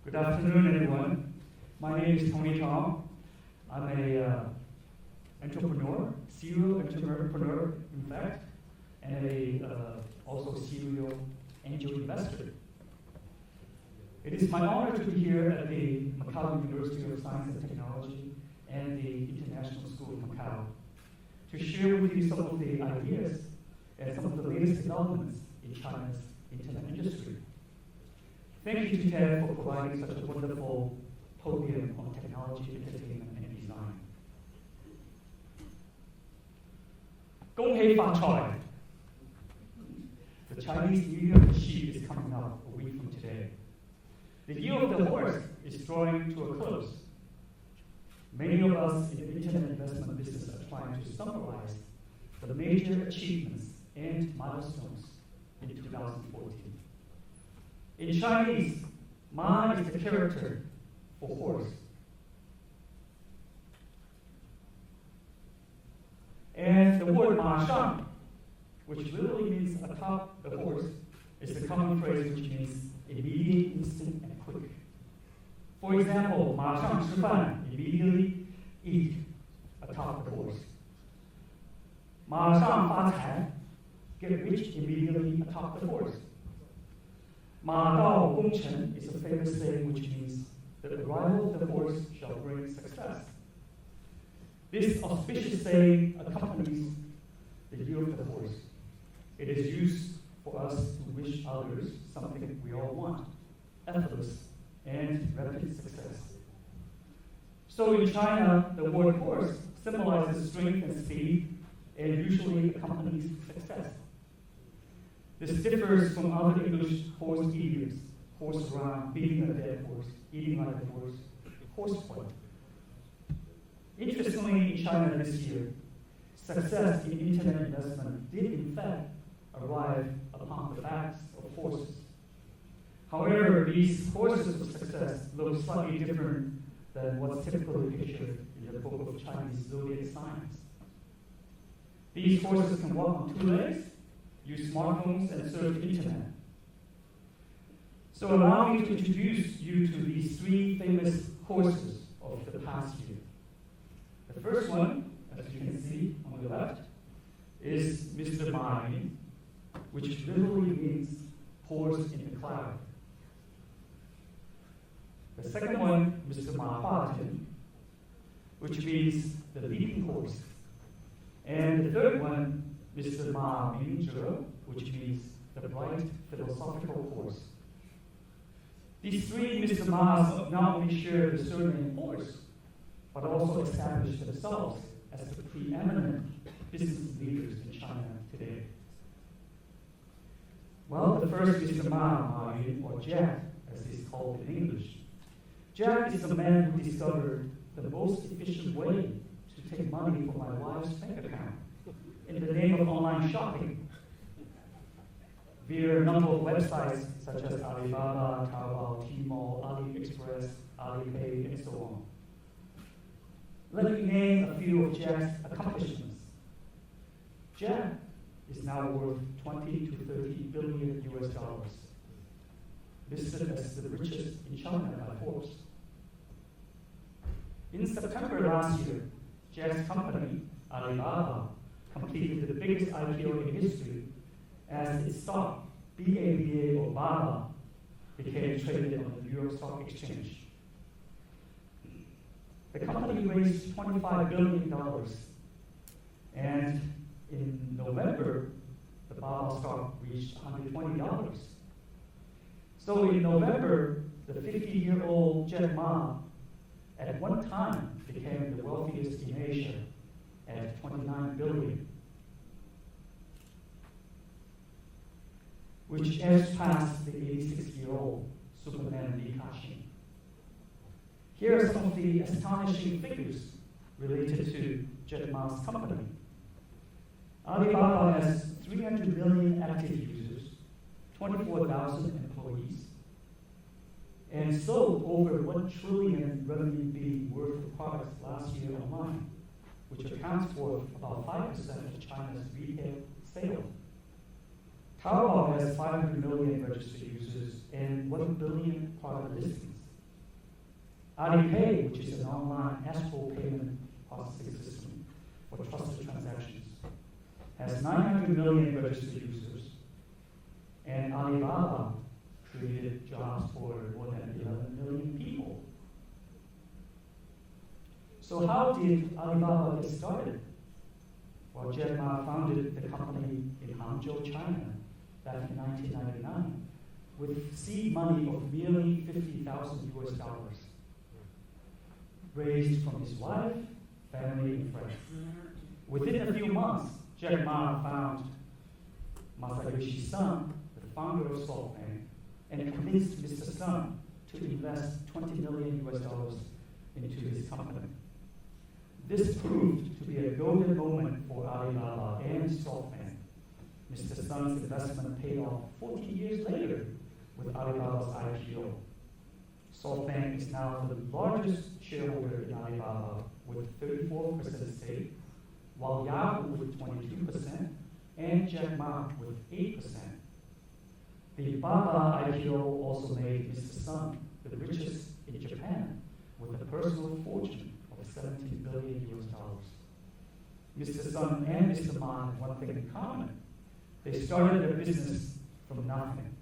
Good afternoon, everyone. My name is Tong. I'm an entrepreneur, serial entrepreneur, in fact, and also serial angel investor. It is my honor to be here at the Macau University of Science and Technology and the International School of Macau to share with you some of the ideas and some of the latest developments in China's internet industry. Thank you to TED for providing such a wonderful podium on technology, entertainment, and design. 恭喜發財! The Chinese New Year of the Sheep is coming up a week from today. The year of the horse is drawing to a close. Many of us in the internet investment business are trying to summarize the major achievements and milestones in 2014. In Chinese, Ma is the character for horse. And the word Ma Shang, which literally means atop the horse, is the common phrase which means immediate, instant, and quick. For example, Ma Shang 吃饭, immediately eat atop the horse. Ma Shang 发财, get rich immediately atop the horse. Ma Dao Gong Chen is a famous saying which means the arrival of the horse shall bring success. This auspicious saying accompanies the year of the horse. It is used for us to wish others something we all want, effortless and rapid success. So in China, the word horse symbolizes strength and speed and usually accompanies success. This differs from other English horse idioms: horse around, beating a dead horse, eating like a horse, horseplay. Interestingly, in China this year, success in internet investment did in fact arrive upon the backs of horses. However, these horses of success look slightly different than what's typically pictured in the book of Chinese zodiac signs. These horses can walk on two legs, use smartphones, and surf the internet. So allow me to introduce you to these three famous horses of the past year. The first one, as you can see on the left, is Mr. Ma, which literally means horse in the cloud. The second one, Mr. Ma, which means the leading horse. And the third one, Mr. Ma, which means the bright philosophical horse. These three Mr. Ma's not only share the surname horse, but also establish themselves as the preeminent business leaders in China today. Well, the first Mr. Ma, or Jack, as he's called in English. Jack is the man who discovered the most efficient way to take money from my wife's bank account in the name of online shopping via a number of websites such as Alibaba, Taobao, Tmall, AliExpress, Alipay, and so on. Let me name a few of Jack's accomplishments. Jack is now worth 20 to 30 billion US dollars, listed as the richest in China by Forbes. In September last year, Jack's company, Alibaba, completed the biggest IPO in history as its stock, BABA or BABA, became traded on the New York Stock Exchange. The company raised $25 billion, and in November, the BABA stock reached $120. So in November, the 50-year-old Jack Ma at one time became the wealthiest in Asia at $29 billion, which edged past the 86-year-old Superman Li Ka-shing. Here are some of the astonishing figures related to Jack Ma's company. Alibaba has 300 million active users, 24,000 employees, and sold over 1 trillion RMB worth of products last year online, which accounts for about 5% of China's retail sales. Taobao has 500 million registered users and 1 billion product listings. Alipay, which is an online escrow payment processing system for trusted transactions, has 900 million registered users, and Alibaba created jobs for more than 11 million people. So how did Alibaba get started? Well, Jack Ma founded the company in Hangzhou, China, back in 1999, with seed money of merely $50,000 raised from his wife, family, and friends. Within a few months, Jack Ma found Masayoshi Son, the founder of SoftBank, and convinced Mr. Son to invest $20 million into his company. This proved to be a golden moment for Alibaba and SoftBank. Mr. Son's investment paid off 40 years later with Alibaba's IPO. SoftBank is now the largest shareholder in Alibaba with 34% stake, while Yahoo with 22% and Jack Ma with 8%. The Baba IPO also made Mr. Son the richest in Japan with a personal fortune of $17 billion. Mr. Son and Mr. Ma have one thing in common. They started their business from nothing.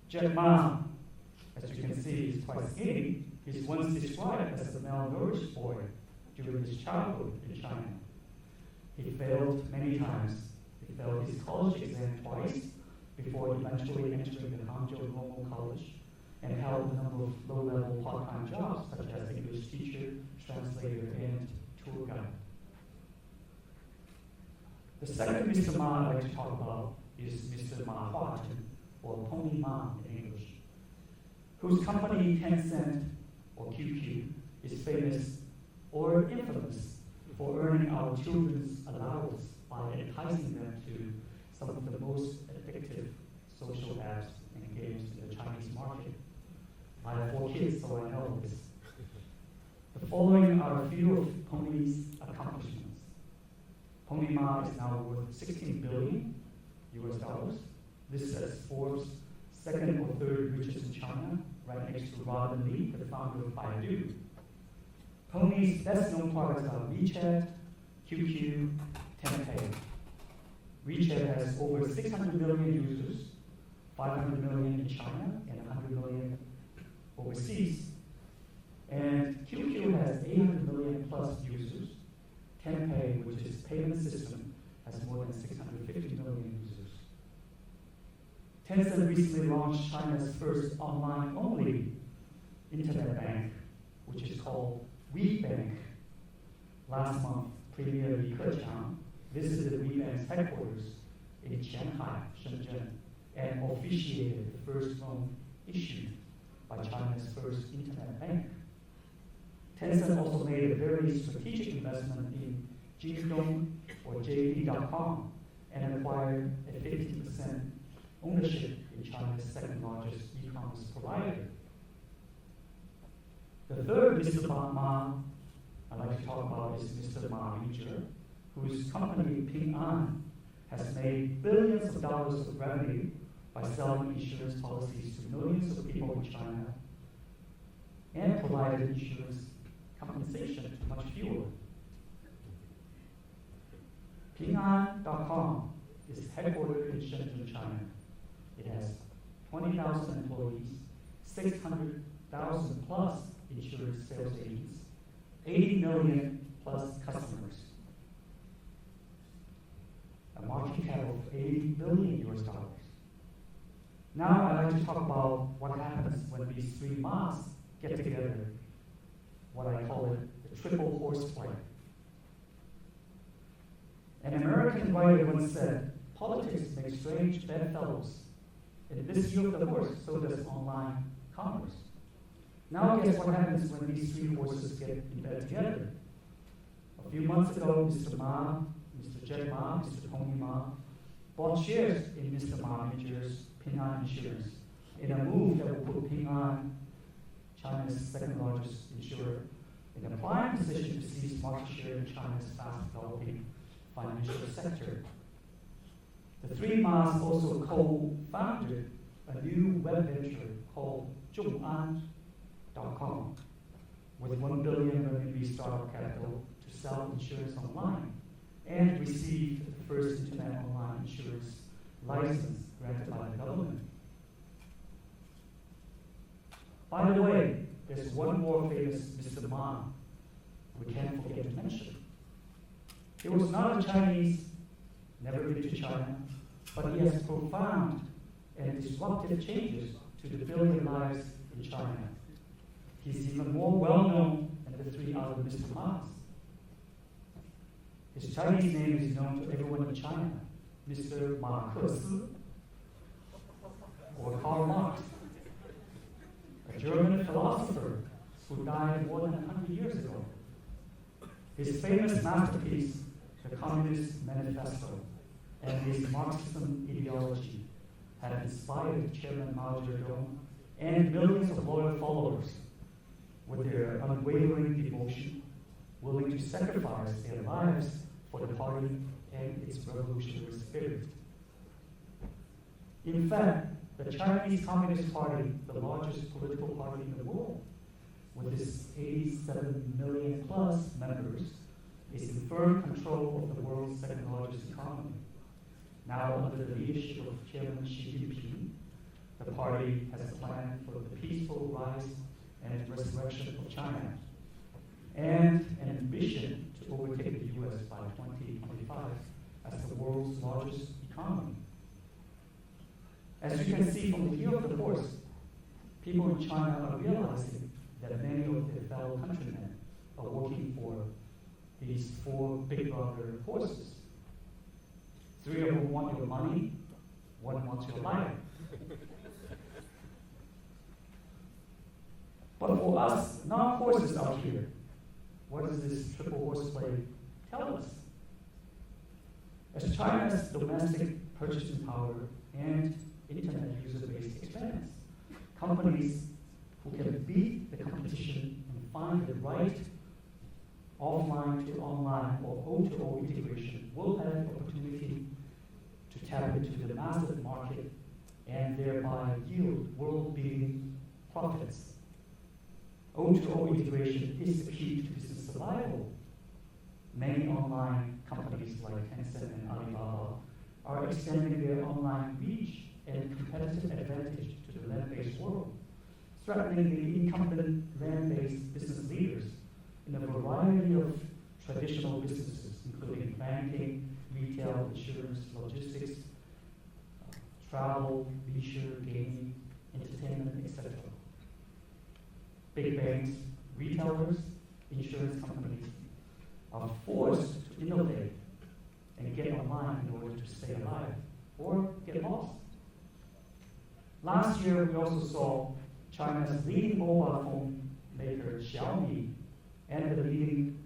Jack Ma, as you can see, is quite skinny. He's once described as a malnourished boy during his childhood in China. He failed many times. He failed his college exam twice before eventually entering the Hangzhou Normal College and held a number of low-level part-time jobs such as English teacher, translator, and tour guide. The second Mr. Ma I'd like to talk about is Mr. Ma Huateng, or Pony Ma in English, whose company Tencent, or QQ, is famous or infamous for earning our children's allowance by enticing them to some of the most addictive social apps and games in the Chinese market. I have 4 kids, so I know this. The following are a few of Pony's accomplishments. Pony Ma is now worth $16 billion. This is Forbes' second or third richest in China, right next to Robin Li, the founder of Baidu. Pony's best-known products are WeChat, QQ, Tenpay. WeChat has over 600 million users, 500 million in China and 100 million overseas. And QQ has 800 million plus users. Tenpay, which is a payment system, has more than 650 million users. Tencent recently launched China's first online-only internet bank, which is called WeBank. Last month, Premier Li Keqiang visited WeBank's headquarters in Shanghai, Shenzhen, and officiated the first loan issued by China's first internet bank. Tencent also made a very strategic investment in Jingdong, or JD.com, and acquired a 50% ownership in China's second largest e-commerce provider. The third Mr. Ma I'd like to talk about is Mr. Ma Yuzhe, whose company Ping An has made billions of dollars of revenue by selling insurance policies to millions of people in China and provided insurance compensation to much fewer. Ping'an.com is headquartered in Shenzhen, China. It has 20,000 employees, 600,000 plus insurance sales agents, 80 million plus customers, a market cap of $80 billion. Now I'd like to talk about what happens when these 3 Ma's get together, what I call it the triple horseplay. An American writer once said, politics makes strange bedfellows. In this year of the horse, so does online commerce. Now guess what happens when these 3 horses get in bed together? A few months ago, Mr. Ma, Mr. Jack Ma, Mr. Pony Ma bought shares in Mr. Ma Yuzhe's Ping An Insurance in a move that will put Ping An, China's second largest insurer, in a prime position to seize market share in China's fast-developing financial sector. The 3 Ma's also co-founded a new web venture called ZhongAn.com, with 1 billion RMB startup capital to sell insurance online and received the first internet online insurance license granted by the government. By the way, there's one more famous Mr. Ma we can't forget to mention. He was not a Chinese, never been to China, but he has profound and disruptive changes to the billion lives in China. He's even more well-known than the 3 other Mr. Ma's. His Chinese name is known to everyone in China, Mr. Ma or Karl Marx, a German philosopher who died more than 100 years ago. His famous masterpiece, The Communist Manifesto, and his Marxism ideology had inspired Chairman Mao Zedong and millions of loyal followers with their unwavering devotion, willing to sacrifice their lives for the party and its revolutionary spirit. In fact, the Chinese Communist Party, the largest political party in the world, with its 87 million plus members, is in firm control of the world's second largest economy. Now, under the leadership of Chairman Xi Jinping, the party has a plan for the peaceful rise and resurrection of China, and an ambition to overtake the US by 2025 as the world's largest economy. As you can see from the year of the horse, people in China are realizing that many of their fellow countrymen are working for these 4 big brother horses. 3 of them want your money, 1 wants your life. But for us, non-horses out here, what does this triple horseplay tell us? As China's domestic purchasing power and internet user base expands, companies who can beat the competition and find the right offline to online or O2O integration will have the opportunity to tap into the massive market and thereby yield world-beating profits. O2O integration is the key to business survival. Many online companies like Tencent and Alibaba are extending their online reach and competitive advantage to the land-based world, threatening the incumbent land-based business leaders in a variety of traditional businesses, including banking, retail, insurance, logistics, travel, leisure, gaming, entertainment, etc. Big banks, retailers, insurance companies are forced to innovate and get online in order to stay alive or get lost. Last year, we also saw China's leading mobile phone maker, Xiaomi, and the leading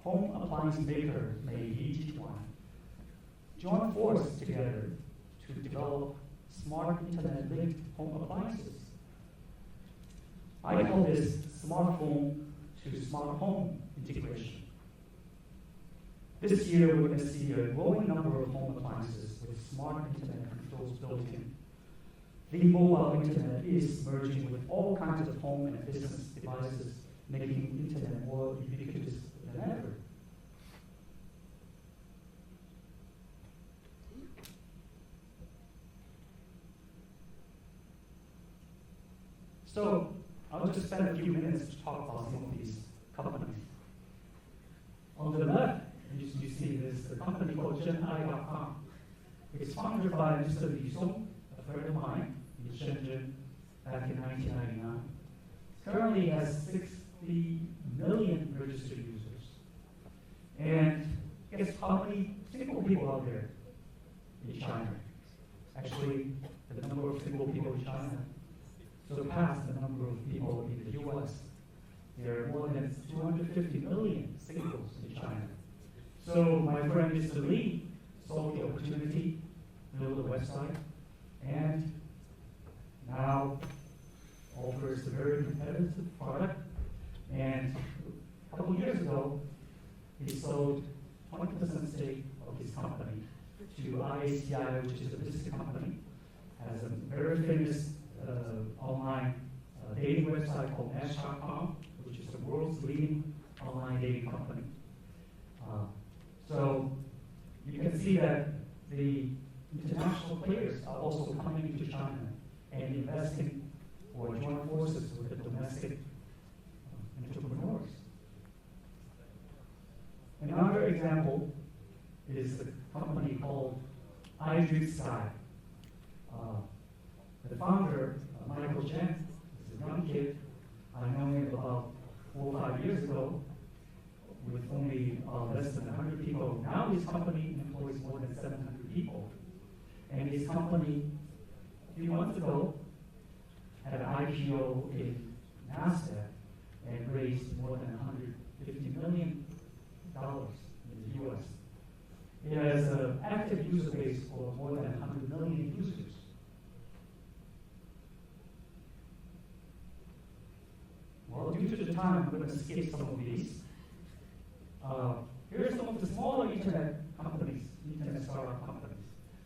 home appliance maker, Meiyitwan, join forces together to develop smart internet-linked home appliances. I call this smartphone to smart home integration. This year, we're going to see a growing number of home appliances with smart internet controls built in. The mobile internet is merging with all kinds of home and business devices, making internet more ubiquitous than ever. So, I'll just spend a few minutes to talk about some of these companies. On the left, you see this a company called Zhenai.com. It's founded by Mr. Li Song, a friend of mine in Shenzhen back in 1999. Currently has 60 million registered users. And guess how many single people out there in China? Actually, the number of single people in China surpassed the number of people in the US. There are more than 250 million singles in China. So my friend Mr. Li saw the opportunity to build a website and now offers a very competitive product. And a couple of years ago, he sold 20% stake of his company to IACI, which is a business company, has a very famous online dating website called Match.com, which is the world's leading online dating company. So you can see that the international players are also coming into China and investing for joint forces with the domestic entrepreneurs. Another example is a company called iDream. The founder, Michael Chen, is a young kid. I know him about 4 or 5 years ago with only less than 100 people. Now his company employs more than 700 people. And his company, a few months ago, had an IPO in NASDAQ and raised more than $150 million in the US. It has an active user base for more than 100 million users. Well, due to the time, I'm going to skip some of these. Here are some of the smaller internet companies, internet startup companies.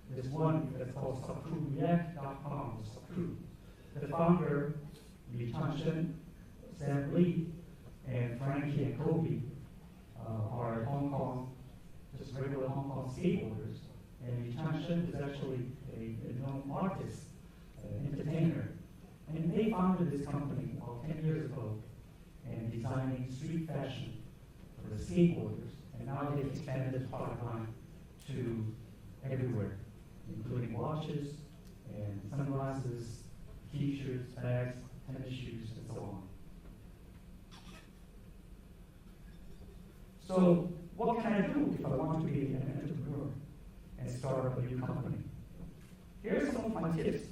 There's one that's called React.com, Subcrew. The founder, Li Changshen, Sam Lee, and Frankie and Kobe are Hong Kong, just regular Hong Kong skateboarders. And Li Changshen is actually a known artist, entertainer. And they founded this company about 10 years ago and designing street fashion for the skateboarders. And now they've expanded the product line to everywhere, including watches and sunglasses, t-shirts, bags, tennis shoes, and so on. So what can I do if I want to be an entrepreneur and start up a new company? Here are some of my tips.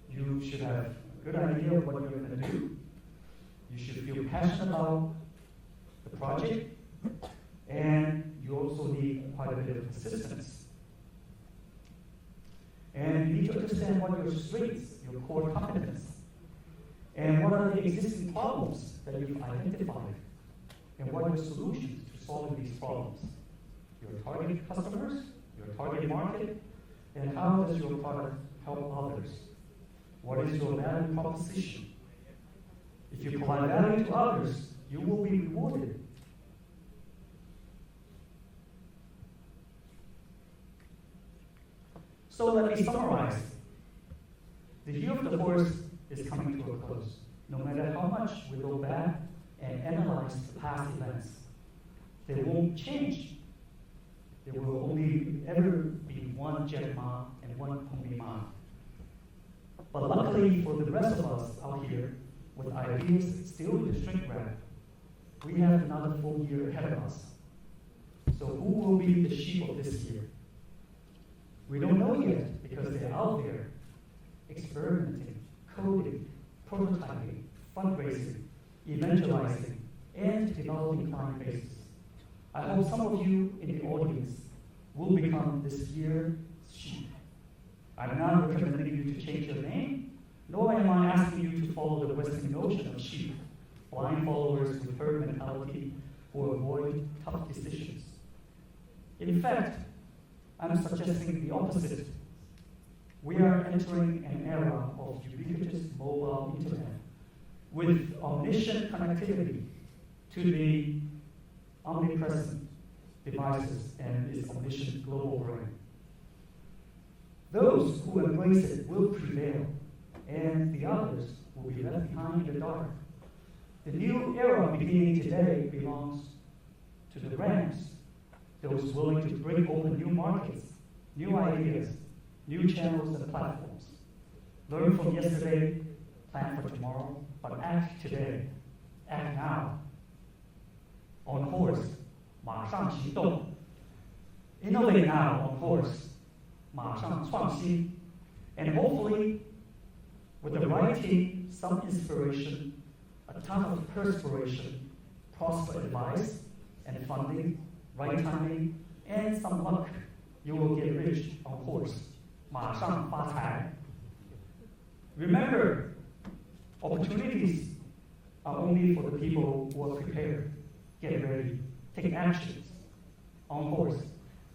You should have a good idea of what you're going to do. You should feel passionate about the project, and you also need quite a bit of assistance. And you need to understand what your strengths, your core competence, and what are the existing problems that you've identified, and what are your solutions to solving these problems. Your target customers, your target market, and how does your product help others? What is your value proposition? If you provide value to others, you will be rewarded. So let me summarize. The year of the horse is coming to a close. No matter how much we go back and analyze the past events, they won't change. There will only ever be one Jack Ma and one Pony Ma. But luckily for the rest of us out here, with ideas still in the shrink wrap, we have another full year ahead of us. So who will be the sheep of this year? We don't know yet because they're out there experimenting, coding, prototyping, fundraising, evangelizing, and developing client bases. I hope some of you in the audience will become this year's sheep. I'm not recommending you to change your name, nor am I asking you to follow the Western notion of sheep, blind followers with herd mentality who avoid tough decisions. In fact, I'm suggesting the opposite. We are entering an era of ubiquitous mobile internet with omniscient connectivity to the omnipresent devices and its omniscient global brain. Those who embrace it will prevail, and the others will be left behind in the dark. The new era beginning today belongs to the brands, those willing to break open new markets, new ideas, new channels and platforms. Learn from yesterday, plan for tomorrow, but act today. Act now. On horse, 马上行动. Innovate now on horse, 马上创新. And hopefully, with the right team, some inspiration, a ton of perspiration, prosper advice, and funding, right timing, and some luck, you will get rich on horse. 马上发财. Remember, opportunities are only for the people who are prepared. Get ready. Take actions. On horse.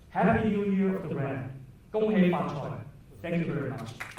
Happy New Year of the brand. 恭喜发财. Thank you very much.